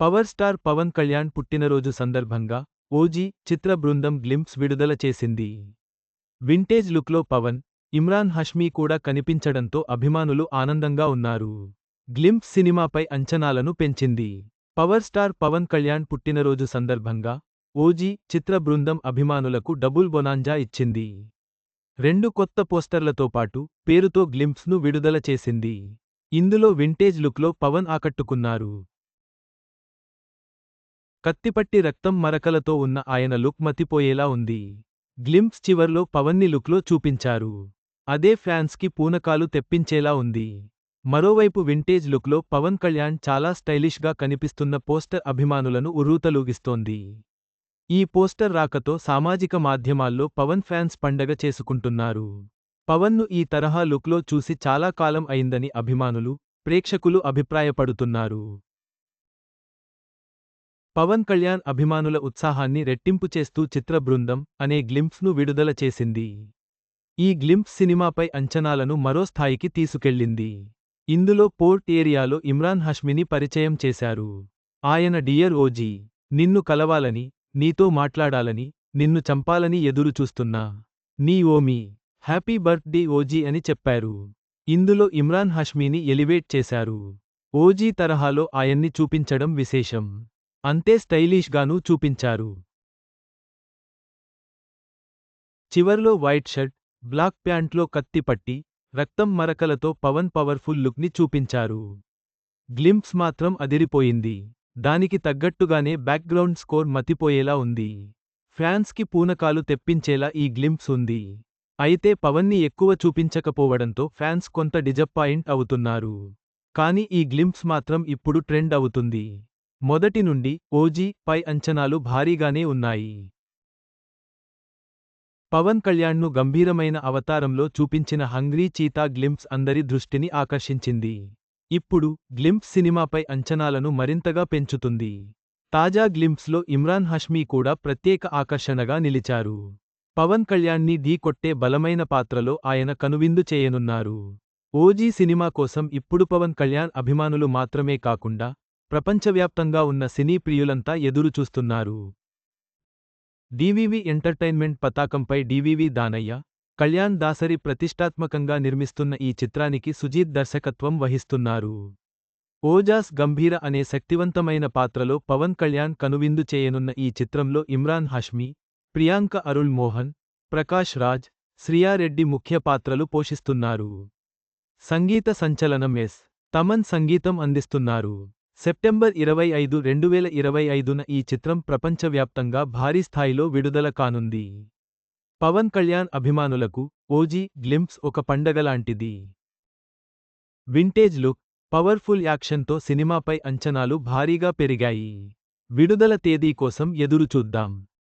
Power star Pawan Kalyan పుట్టినరోజు సందర్భంగా OG చిత్ర బృందం గ్లింప్స్ విడుదల చేసింది. వింటేజ్ లుక్లో పవన్, ఇమ్రాన్ హష్మీ కూడా కనిపించడంతో అభిమానులు ఆనందంగా ఉన్నారు. గ్లింప్స్ సినిమాపై అంచనాలను పెంచింది. పవర్ స్టార్ పవన్ కళ్యాణ్ పుట్టినరోజు సందర్భంగా ఓజీ చిత్ర బృందం అభిమానులకు డబుల్ బొనాంజా ఇచ్చింది. 2 కొత్త పోస్టర్లతో పాటు పేరుతో గ్లింప్స్ను విడుదల చేసింది. ఇందులో వింటేజ్ లుక్లో పవన్ ఆకట్టుకున్నారు. కత్తిపట్టి రక్తం మరకలతో ఉన్న ఆయన లుక్ మతిపోయేలా ఉంది. గ్లింప్స్ చివర్లో పవన్ని లుక్లో చూపించారు. అదే ఫ్యాన్స్కి పూనకాలు తెప్పించేలా ఉంది. మరోవైపు వింటేజ్ లుక్లో పవన్ కళ్యాణ్ చాలా స్టైలిష్గా కనిపిస్తున్న పోస్టర్ అభిమానులను ఉర్రూతలూగిస్తోంది. ఈ పోస్టర్ రాకతో సామాజిక మాధ్యమాల్లో పవన్ ఫ్యాన్స్ పండగ చేసుకుంటున్నారు. పవన్ను ఈ తరహా లుక్లో చూసి చాలా కాలం అయిందని అభిమానులు, ప్రేక్షకులు అభిప్రాయపడుతున్నారు. పవన్ కళ్యాణ్ అభిమానుల ఉత్సాహాన్ని రెట్టింపు చేస్తూ చిత్ర బృందం అనే గ్లింప్స్ను విడుదల చేసింది. ఈ గ్లింప్స్ సినిమాపై అంచనాలను మరో స్థాయికి తీసుకెళ్లింది. ఇందులో పోర్ట్ ఏరియాలో ఇమ్రాన్ హష్మీని పరిచయం చేశారు. ఆయన డియర్ ఓజీ, నిన్ను కలవాలని, నీతో మాట్లాడాలని, నిన్ను చంపాలని ఎదురు చూస్తున్నా. నీ owe me. Happy birth day OG అని చెప్పారు. ఇందులో ఇమ్రాన్ హష్మీని ఎలివేట్ చేశారు. ఓజీ తరహాలో ఆయన్ని చూపించడం విశేషం. అంతే స్టైలిష్గానూ చూపించారు. చివర్లో వైట్ షర్ట్, బ్లాక్ ప్యాంట్లో కత్తి పట్టి, రక్తం మరకలతో పవన్ పవర్ఫుల్ లుక్ని చూపించారు. గ్లింప్స్ మాత్రం అదిరిపోయింది. దానికి తగ్గట్టుగానే బ్యాక్గ్రౌండ్ స్కోర్ మతిపోయేలా ఉంది. ఫ్యాన్స్కి పూనకాలు తెప్పించేలా ఈ గ్లింప్స్ ఉంది. అయితే పవన్ని ఎక్కువ చూపించకపోవడంతో ఫ్యాన్స్ కొంత డిజప్పాయింట్ అవుతున్నారు. కానీ ఈ గ్లింప్స్ మాత్రం ఇప్పుడు ట్రెండ్ అవుతుంది. మొదటి నుండి ఓజీ పై అంచనాలు భారీగానే ఉన్నాయి. పవన్ కళ్యాణ్ను గంభీరమైన అవతారంలో చూపించిన హంగ్రీ చీతా గ్లింప్స్ అందరి దృష్టిని ఆకర్షించింది. ఇప్పుడు గ్లింప్స్ సినిమాపై అంచనాలను మరింతగా పెంచుతుంది. తాజా గ్లింప్స్లో ఇమ్రాన్ హష్మీ కూడా ప్రత్యేక ఆకర్షణగా నిలిచారు. పవన్ కళ్యాణ్ని ఢీ కొట్టే బలమైన పాత్రలో ఆయన కనువిందు చేయనున్నారు. ఓజీ సినిమా కోసం ఇప్పుడు పవన్ కళ్యాణ్ అభిమానులు మాత్రమే కాకుండా ప్రపంచవ్యాప్తంగా ఉన్న సినీ ప్రియులంతా ఎదురు చూస్తున్నారు. డివివి ఎంటర్టైన్మెంట్ పతాకంపై డివివి దానయ్య, కళ్యాణ్ దాసరి ప్రతిష్టాత్మకంగా నిర్మిస్తున్న ఈ చిత్రానికి సుజీత్ దర్శకత్వం వహిస్తున్నారు. ఓజాస్ గంభీర అనే శక్తివంతమైన పాత్రలో పవన్ కళ్యాణ్ కనువిందు చేయనున్న ఈ చిత్రంలో ఇమ్రాన్ హష్మీ, ప్రియాంక అరుళ్ మోహన్, ప్రకాష్ రాజ్, శ్రియారెడ్డి ముఖ్య పాత్రలు పోషిస్తున్నారు. సంగీత సంచలనం ఎస్. తమన్ సంగీతం అందిస్తున్నారు. సెప్టెంబర్ 25, 2025న ఈ చిత్రం ప్రపంచవ్యాప్తంగా భారీ స్థాయిలో విడుదల కానుంది. పవన్ కళ్యాణ్ అభిమానులకు ఓజీ గ్లింప్స్ ఒక పండగలాంటిది. వింటేజ్ లుక్, పవర్ఫుల్ యాక్షన్తో సినిమాపై అంచనాలు భారీగా పెరిగాయి. విడుదల తేదీ కోసం ఎదురుచూద్దాం.